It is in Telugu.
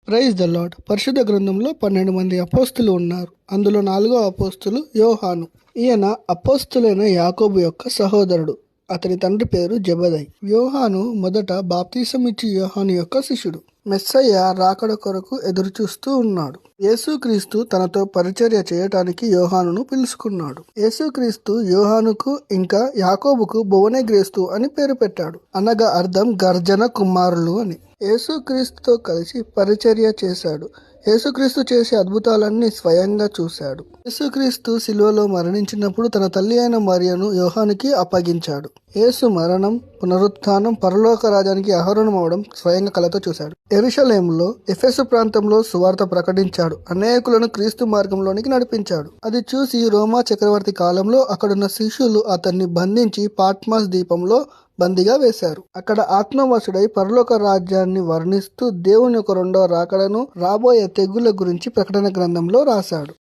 Praise the lord. పరిశుద్ధ గ్రంథంలో 12 మంది అపోస్తులు ఉన్నారు. అందులో 4వ అపోస్తులు యోహాను. ఈయన అపోస్తులైన యాకోబు యొక్క సహోదరుడు. అతని తండ్రి పేరు జెబెదయి. యోహాను మొదట బాప్తీసం ఇచ్చి యోహాను యొక్క శిష్యుడు. మెస్సయ్య రాకడ కొరకు ఎదురు చూస్తూ ఉన్నాడు. యేసుక్రీస్తు తనతో పరిచర్య చేయటానికి యోహానును పిలుచుకున్నాడు. యేసుక్రీస్తు యోహానుకు ఇంకా యాకోబుకు బోవనెగ్రేస్తు అని పేరు పెట్టాడు. అనగా అర్థం గర్జన కుమారులు అని. యేసుక్రీస్తుతో కలిసి పరిచర్య చేశాడు. యేసుక్రీస్తు చేసే అద్భుతాలన్నీ స్వయంగా చూశాడు. యేసుక్రీస్తు శిలువలో మరణించినప్పుడు తన తల్లి అయిన మరియను యోహానుకి అప్పగించాడు. యేసు మరణం, పునరుత్థానం, పరలోక రాజ్యానికి ఆహరణం అవడం స్వయంగా కళ్ళతో చూశాడు. యెరూషలేములో, ఎఫెసు ప్రాంతంలో సువార్త ప్రకటించాడు. అనేకులను క్రీస్తు మార్గంలోనికి నడిపించాడు. అది చూసి రోమా చక్రవర్తి కాలంలో అక్కడున్న శిష్యులు అతన్ని బంధించి పాట్మాస్ ద్వీపంలో బందీగా వేశారు. అక్కడ ఆత్మవశుడై పరలోక రాజ్యాన్ని వర్ణిస్తూ దేవుని యొక్క రెండవ రాకడను, రాబోయే తెగుల గురించి ప్రకటన గ్రంథంలో రాశాడు.